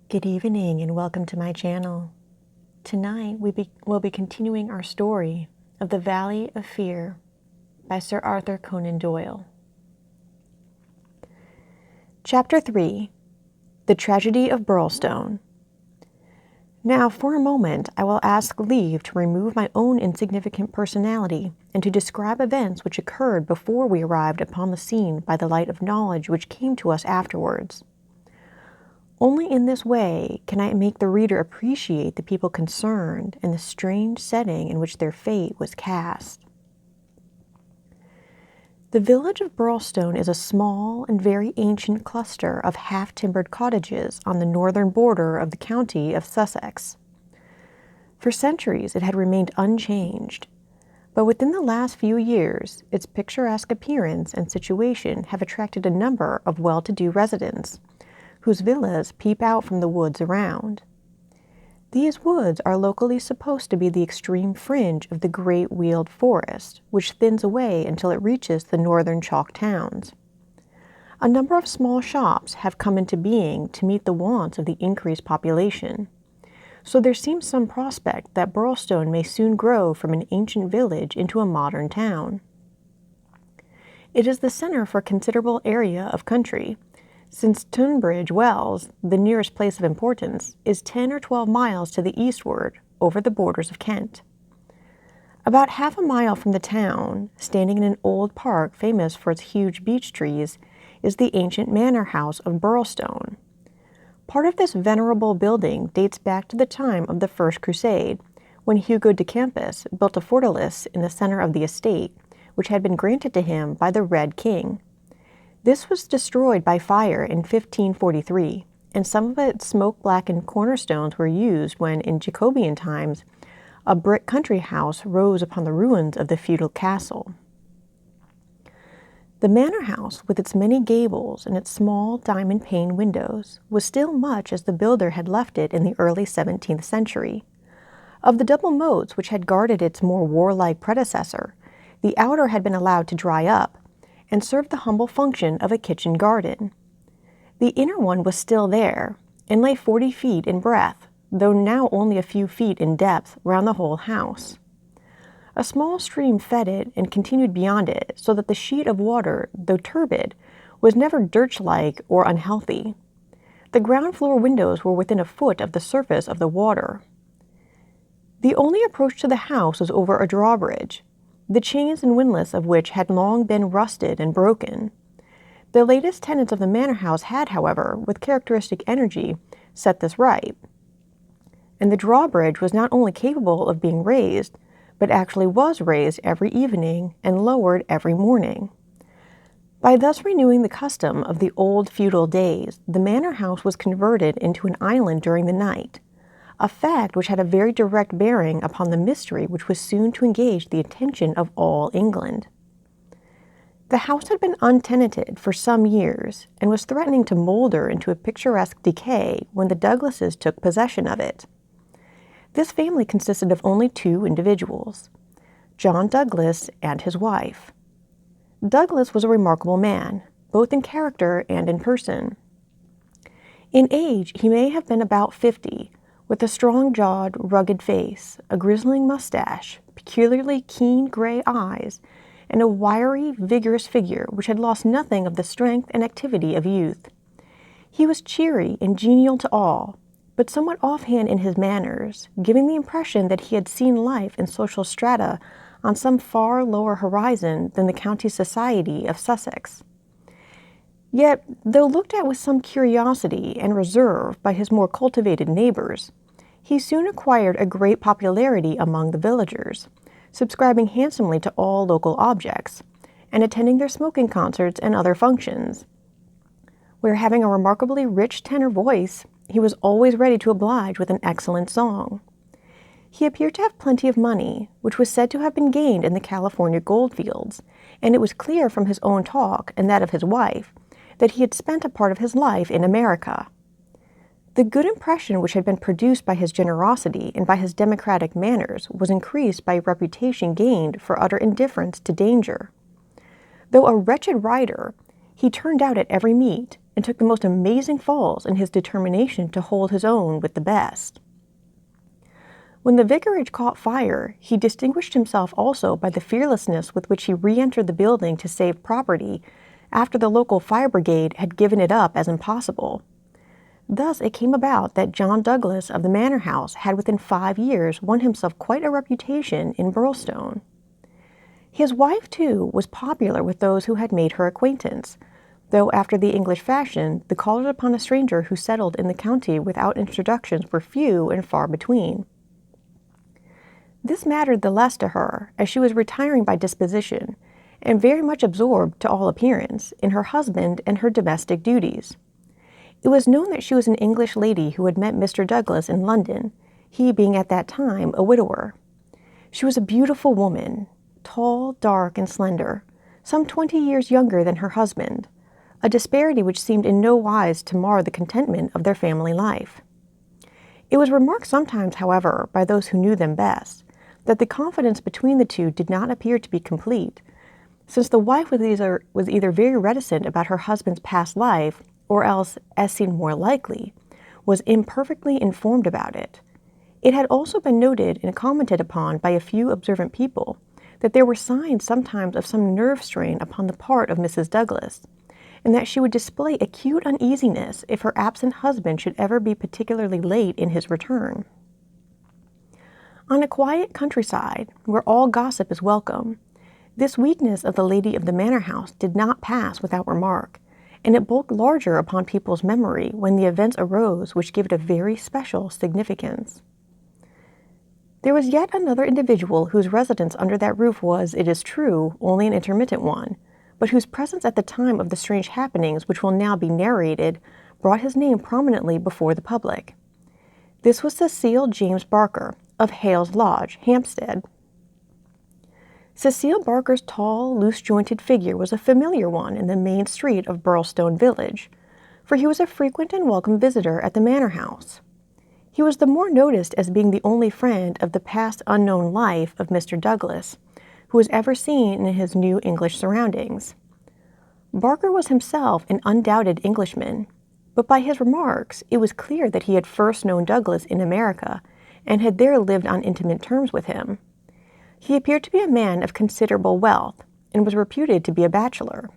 Good evening and welcome to my channel. Tonight we'll be continuing our story of The Valley of Fear by Sir Arthur Conan Doyle. Chapter 3. The Tragedy of Burlstone. Now for a moment I will ask leave to remove my own insignificant personality and to describe events which occurred before we arrived upon the scene by the light of knowledge which came to us afterwards. Only in this way can I make the reader appreciate the people concerned and the strange setting in which their fate was cast. The village of Burlstone is a small and very ancient cluster of half-timbered cottages on the northern border of the county of Sussex. For centuries it had remained unchanged, but within the last few years its picturesque appearance and situation have attracted a number of well-to-do residents, whose villas peep out from the woods around. These woods are locally supposed to be the extreme fringe of the great wheeled forest, which thins away until it reaches the northern chalk towns. A number of small shops have come into being to meet the wants of the increased population, so there seems some prospect that Burlstone may soon grow from an ancient village into a modern town. It is the center for a considerable area of country, since Tunbridge Wells, the nearest place of importance, is 10 or 12 miles to the eastward, over the borders of Kent. About half a mile from the town, standing in an old park famous for its huge beech trees, is the ancient manor house of Burlstone. Part of this venerable building dates back to the time of the First Crusade, when Hugo de Campus built a fortalice in the center of the estate, which had been granted to him by the Red King. This was destroyed by fire in 1543, and some of its smoke-blackened cornerstones were used when, in Jacobean times, a brick country house rose upon the ruins of the feudal castle. The manor house, with its many gables and its small diamond-paned windows, was still much as the builder had left it in the early 17th century. Of the double moats which had guarded its more warlike predecessor, the outer had been allowed to dry up, and served the humble function of a kitchen garden. The inner one was still there, and lay 40 feet in breadth, though now only a few feet in depth round the whole house. A small stream fed it and continued beyond it, so that the sheet of water, though turbid, was never dirge-like or unhealthy. The ground floor windows were within a foot of the surface of the water. The only approach to the house was over a drawbridge, the chains and windlass of which had long been rusted and broken. The latest tenants of the manor house had, however, with characteristic energy, set this right, and the drawbridge was not only capable of being raised, but actually was raised every evening and lowered every morning. By thus renewing the custom of the old feudal days, the manor house was converted into an island during the night, a fact which had a very direct bearing upon the mystery which was soon to engage the attention of all England. The house had been untenanted for some years, and was threatening to molder into a picturesque decay when the Douglases took possession of it. This family consisted of only 2 individuals, John Douglas and his wife. Douglas was a remarkable man, both in character and in person. In age he may have been about 50, with a strong-jawed, rugged face, a grizzling mustache, peculiarly keen gray eyes, and a wiry, vigorous figure which had lost nothing of the strength and activity of youth. He was cheery and genial to all, but somewhat offhand in his manners, giving the impression that he had seen life in social strata on some far lower horizon than the county society of Sussex. Yet, though looked at with some curiosity and reserve by his more cultivated neighbors, he soon acquired a great popularity among the villagers, subscribing handsomely to all local objects, and attending their smoking concerts and other functions, where, having a remarkably rich tenor voice, he was always ready to oblige with an excellent song. He appeared to have plenty of money, which was said to have been gained in the California goldfields, and it was clear from his own talk and that of his wife that he had spent a part of his life in America. The good impression which had been produced by his generosity and by his democratic manners was increased by a reputation gained for utter indifference to danger. Though a wretched rider, he turned out at every meet, and took the most amazing falls in his determination to hold his own with the best. When the vicarage caught fire, he distinguished himself also by the fearlessness with which he re-entered the building to save property after the local fire brigade had given it up as impossible. Thus it came about that John Douglas of the Manor House had within 5 years won himself quite a reputation in Burlstone. His wife, too, was popular with those who had made her acquaintance, though after the English fashion, the callers upon a stranger who settled in the county without introductions were few and far between. This mattered the less to her, as she was retiring by disposition, and very much absorbed, to all appearance, in her husband and her domestic duties. It was known that she was an English lady who had met Mr. Douglas in London, he being at that time a widower. She was a beautiful woman, tall, dark, and slender, some 20 years younger than her husband, a disparity which seemed in no wise to mar the contentment of their family life. It was remarked sometimes, however, by those who knew them best, that the confidence between the two did not appear to be complete, since the wife was either very reticent about her husband's past life, or else, as seemed more likely, was imperfectly informed about it. It had also been noted and commented upon by a few observant people that there were signs sometimes of some nerve strain upon the part of Mrs. Douglas, and that she would display acute uneasiness if her absent husband should ever be particularly late in his return. On a quiet countryside, where all gossip is welcome, this weakness of the lady of the manor house did not pass without remark, and it bulked larger upon people's memory when the events arose which give it a very special significance. There was yet another individual whose residence under that roof was, it is true, only an intermittent one, but whose presence at the time of the strange happenings which will now be narrated brought his name prominently before the public. This was Cecil James Barker, of Hales Lodge, Hampstead. Cecil Barker's tall, loose-jointed figure was a familiar one in the main street of Burlstone village, for he was a frequent and welcome visitor at the manor house. He was the more noticed as being the only friend of the past unknown life of Mr. Douglas, who was ever seen in his new English surroundings. Barker was himself an undoubted Englishman, but by his remarks it was clear that he had first known Douglas in America and had there lived on intimate terms with him. He appeared to be a man of considerable wealth, and was reputed to be a bachelor.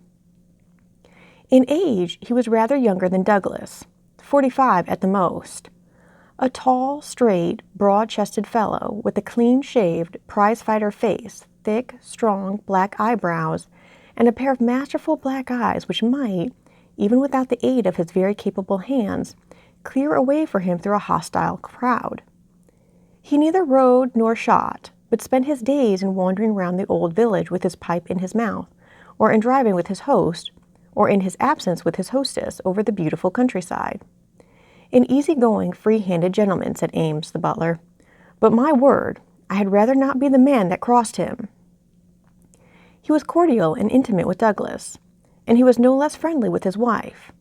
In age, he was rather younger than Douglas, 45 at the most. A tall, straight, broad-chested fellow with a clean-shaved, prize-fighter face, thick, strong, black eyebrows, and a pair of masterful black eyes which might, even without the aid of his very capable hands, clear a way for him through a hostile crowd. He neither rode nor shot, but spent his days in wandering round the old village with his pipe in his mouth, or in driving with his host, or in his absence with his hostess over the beautiful countryside. An easy-going, free-handed gentleman, said Ames, the butler, but my word, I had rather not be the man that crossed him. He was cordial and intimate with Douglas, and he was no less friendly with his wife,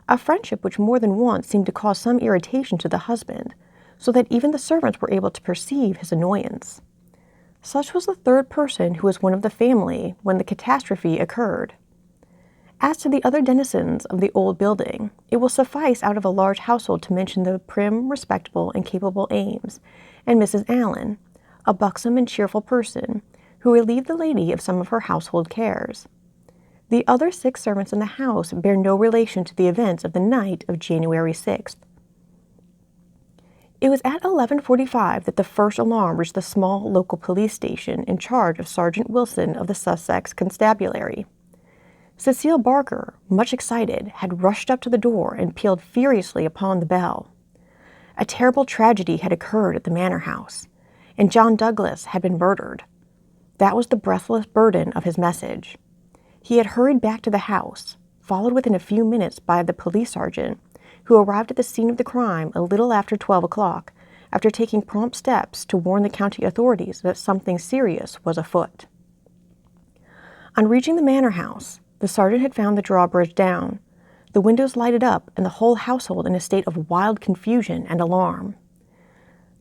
a friendship which more than once seemed to cause some irritation to the husband, so that even the servants were able to perceive his annoyance. Such was the third person who was one of the family when the catastrophe occurred. As to the other denizens of the old building, it will suffice out of a large household to mention the prim, respectable, and capable Ames, and Mrs. Allen, a buxom and cheerful person, who relieved the lady of some of her household cares. The other 6 servants in the house bear no relation to the events of the night of January 6th. It was at 11:45 that the first alarm reached the small local police station in charge of Sergeant Wilson of the Sussex Constabulary. Cecil Barker, much excited, had rushed up to the door and pealed furiously upon the bell. A terrible tragedy had occurred at the manor house, and John Douglas had been murdered. That was the breathless burden of his message. He had hurried back to the house, followed within a few minutes by the police sergeant, who arrived at the scene of the crime a little after 12 o'clock, after taking prompt steps to warn the county authorities that something serious was afoot. On reaching the manor house, the sergeant had found the drawbridge down, the windows lighted up, and the whole household in a state of wild confusion and alarm.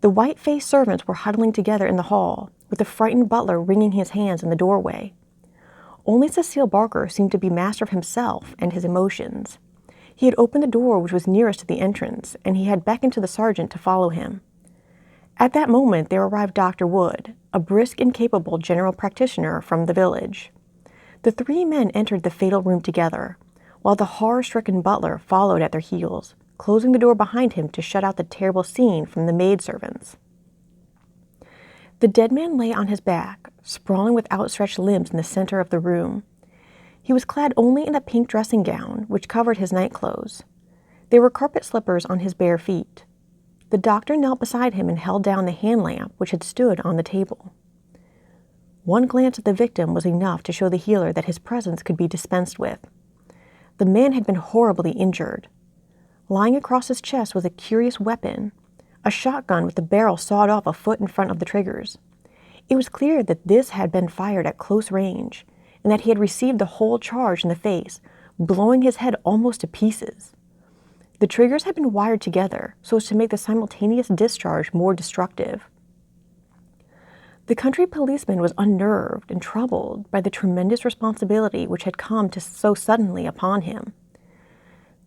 The white-faced servants were huddling together in the hall, with the frightened butler wringing his hands in the doorway. Only Cecil Barker seemed to be master of himself and his emotions. He had opened the door which was nearest to the entrance, and he had beckoned to the sergeant to follow him. At that moment there arrived Dr. Wood, a brisk and capable general practitioner from the village. The three men entered the fatal room together, while the horror-stricken butler followed at their heels, closing the door behind him to shut out the terrible scene from the maidservants. The dead man lay on his back, sprawling with outstretched limbs in the center of the room. He was clad only in a pink dressing gown, which covered his nightclothes. There were carpet slippers on his bare feet. The doctor knelt beside him and held down the hand lamp which had stood on the table. One glance at the victim was enough to show the healer that his presence could be dispensed with. The man had been horribly injured. Lying across his chest was a curious weapon, a shotgun with the barrel sawed off a foot in front of the triggers. It was clear that this had been fired at close range, and that he had received the whole charge in the face, blowing his head almost to pieces. The triggers had been wired together so as to make the simultaneous discharge more destructive. The country policeman was unnerved and troubled by the tremendous responsibility which had come so suddenly upon him.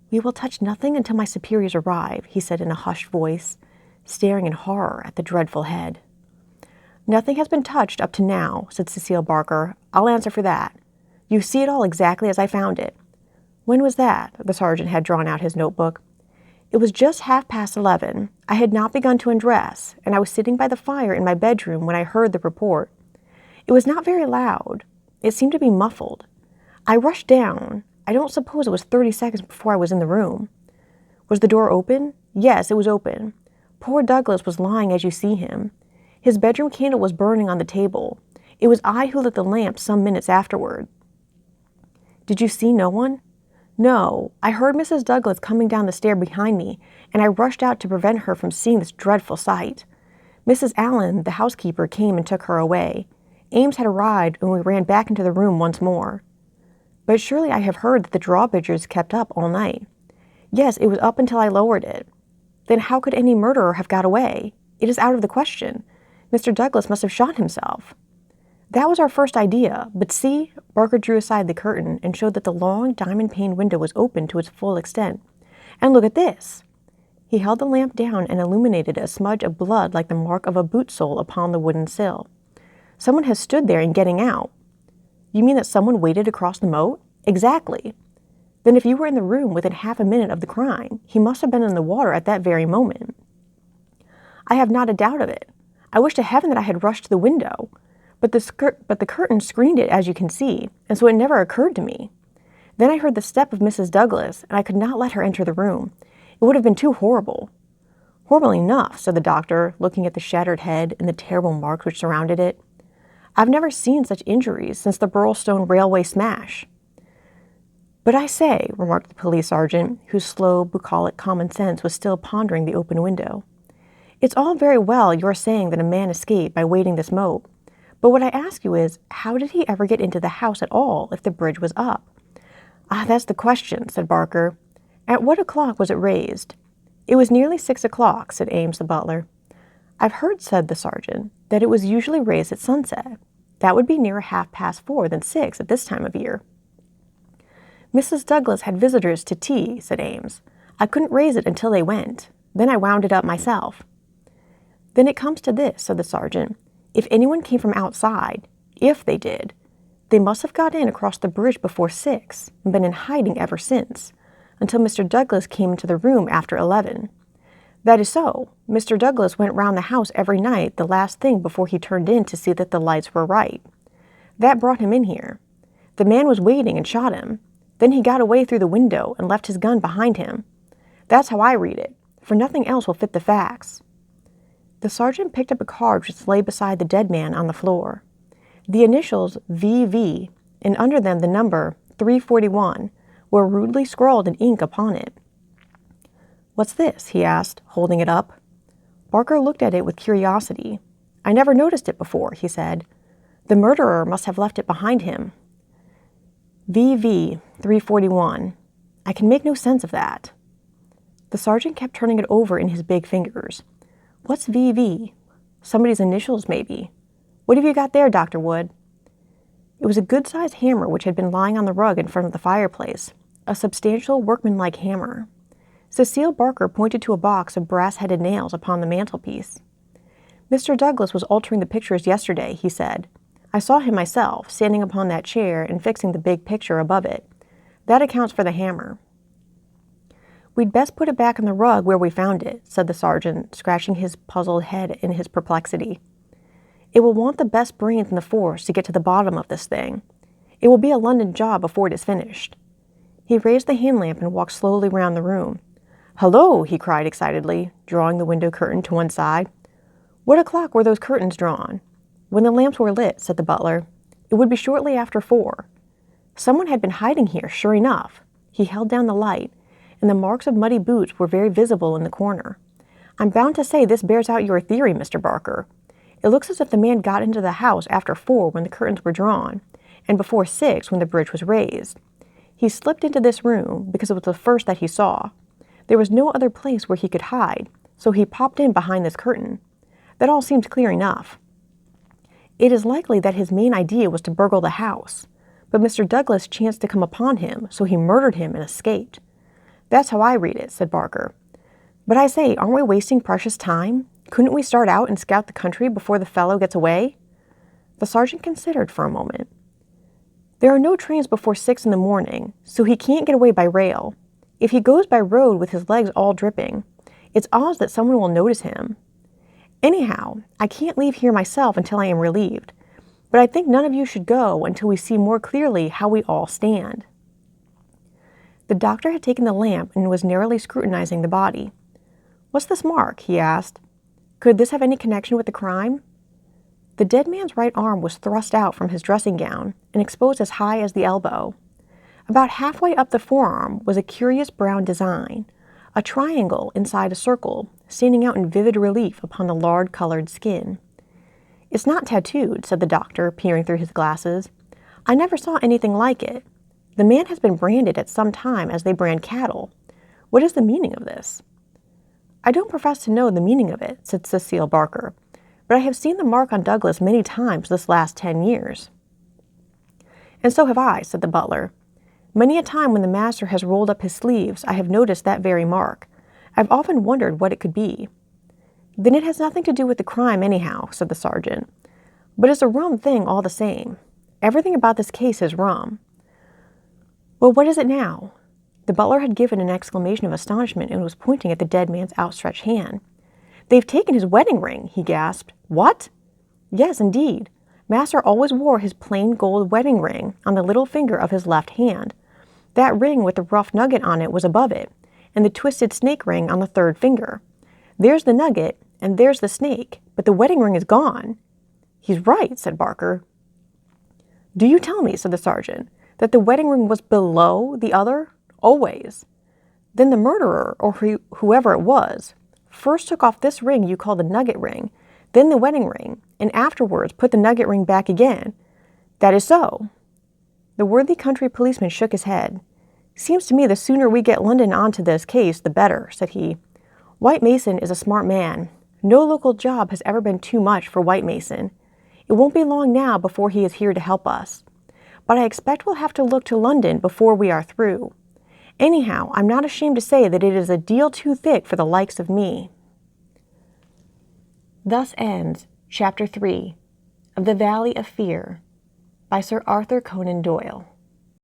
"We will touch nothing until my superiors arrive," he said in a hushed voice, staring in horror at the dreadful head. "Nothing has been touched up to now," said Cecile Barker. "I'll answer for that. You see it all exactly as I found it." "When was that?" The sergeant had drawn out his notebook. "It was just 11:30. I had not begun to undress, and I was sitting by the fire in my bedroom when I heard the report. It was not very loud. It seemed to be muffled. I rushed down. I don't suppose it was 30 seconds before I was in the room." "Was the door open?" "Yes, it was open. Poor Douglas was lying as you see him. His bedroom candle was burning on the table. It was I who lit the lamp some minutes afterward." "Did you see no one?" "No. I heard Mrs. Douglas coming down the stair behind me, and I rushed out to prevent her from seeing this dreadful sight. Mrs. Allen, the housekeeper, came and took her away. Ames had arrived, and we ran back into the room once more." "But surely I have heard that the drawbridges kept up all night." "Yes, it was up until I lowered it." "Then how could any murderer have got away? It is out of the question. Mr. Douglas must have shot himself." "That was our first idea, but see," Barker drew aside the curtain and showed that the long diamond-paned window was open to its full extent. "And look at this." He held the lamp down and illuminated a smudge of blood like the mark of a boot sole upon the wooden sill. "Someone has stood there in getting out." "You mean that someone waded across the moat?" "Exactly." "Then if you were in the room within half a minute of the crime, he must have been in the water at that very moment." "I have not a doubt of it. I wish to heaven that I had rushed to the window. But the curtain screened it, as you can see, and so it never occurred to me. Then I heard the step of Mrs. Douglas, and I could not let her enter the room. It would have been too horrible." "Horrible enough," said the doctor, looking at the shattered head and the terrible marks which surrounded it. "I've never seen such injuries since the Burlstone Railway smash." "But I say," remarked the police sergeant, whose slow, bucolic common sense was still pondering the open window, "it's all very well your saying that a man escaped by wading this moat. But what I ask you is, how did he ever get into the house at all if the bridge was up?" "Ah, that's the question," said Barker. "At what o'clock was it raised?" "It was nearly 6 o'clock, said Ames the butler. "I've heard," said the sergeant, "that it was usually raised at sunset. That would be nearer 4:30 than 6 at this time of year." "Mrs. Douglas had visitors to tea," said Ames. "I couldn't raise it until they went. Then I wound it up myself." "Then it comes to this," said the sergeant. "If anyone came from outside, if they did, they must have got in across the bridge before 6 and been in hiding ever since, until Mr. Douglas came into the room after 11. "That is so. Mr. Douglas went round the house every night the last thing before he turned in to see that the lights were right. That brought him in here. The man was waiting and shot him. Then he got away through the window and left his gun behind him. That's how I read it, for nothing else will fit the facts." The sergeant picked up a card which lay beside the dead man on the floor. The initials VV, and under them the number 341, were rudely scrawled in ink upon it. "What's this?" he asked, holding it up. Barker looked at it with curiosity. "I never noticed it before," he said. "The murderer must have left it behind him. VV 341. I can make no sense of that." The sergeant kept turning it over in his big fingers. "What's VV? Somebody's initials, maybe. What have you got there, Dr. Wood?" It was a good-sized hammer which had been lying on the rug in front of the fireplace, a substantial workmanlike hammer. Cecile Barker pointed to a box of brass-headed nails upon the mantelpiece. "Mr. Douglas was altering the pictures yesterday," he said. "I saw him myself, standing upon that chair and fixing the big picture above it. That accounts for the hammer." "We'd best put it back on the rug where we found it," said the sergeant, scratching his puzzled head in his perplexity. "It will want the best brains in the force to get to the bottom of this thing. It will be a London job before it is finished." He raised the hand lamp and walked slowly round the room. "Hello!" he cried excitedly, drawing the window curtain to one side. "What o'clock were those curtains drawn?" "When the lamps were lit," said the butler. "It would be shortly after 4. Someone had been hiding here, sure enough." He held down the light, and the marks of muddy boots were very visible in the corner. "I'm bound to say this bears out your theory, Mr. Barker. It looks as if the man got into the house after 4 when the curtains were drawn, and before 6 when the bridge was raised. He slipped into this room because it was the first that he saw. There was no other place where he could hide, so he popped in behind this curtain. That all seems clear enough. It is likely that his main idea was to burgle the house, but Mr. Douglas chanced to come upon him, so he murdered him and escaped. That's how I read it," said Barker. "But I say, aren't we wasting precious time? Couldn't we start out and scout the country before the fellow gets away?" The sergeant considered for a moment. "There are no trains before 6 in the morning, so he can't get away by rail. If he goes by road with his legs all dripping, it's odds that someone will notice him. Anyhow, I can't leave here myself until I am relieved, but I think none of you should go until we see more clearly how we all stand." The doctor had taken the lamp and was narrowly scrutinizing the body. "What's this mark?" he asked. "Could this have any connection with the crime?" The dead man's right arm was thrust out from his dressing gown and exposed as high as the elbow. About halfway up the forearm was a curious brown design, a triangle inside a circle, standing out in vivid relief upon the lard-colored skin. "It's not tattooed," said the doctor, peering through his glasses. "I never saw anything like it. The man has been branded at some time as they brand cattle. What is the meaning of this?" "I don't profess to know the meaning of it," said Cecile Barker, "but I have seen the mark on Douglas many times this last 10 years. "And so have I," said the butler. "Many a time when the master has rolled up his sleeves, I have noticed that very mark. I've often wondered what it could be." "Then it has nothing to do with the crime anyhow," said the sergeant. "But it's a rum thing all the same. Everything about this case is rum." "Well, what is it now?" The butler had given an exclamation of astonishment and was pointing at the dead man's outstretched hand. "They've taken his wedding ring," he gasped. "What?" "Yes, indeed. Master always wore his plain gold wedding ring on the little finger of his left hand. That ring with the rough nugget on it was above it, and the twisted snake ring on the third finger. There's the nugget, and there's the snake, but the wedding ring is gone." "He's right," said Barker. "Do you tell me," said the sergeant, "that the wedding ring was below the other? Always. Then the murderer, or whoever it was, first took off this ring you call the nugget ring, then the wedding ring, and afterwards put the nugget ring back again." "That is so." The worthy country policeman shook his head. "Seems to me the sooner we get London onto this case, the better," said he. "White Mason is a smart man. No local job has ever been too much for White Mason. It won't be long now before he is here to help us. But I expect we'll have to look to London before we are through. Anyhow, I'm not ashamed to say that it is a deal too thick for the likes of me." Thus ends Chapter 3 of The Valley of Fear by Sir Arthur Conan Doyle.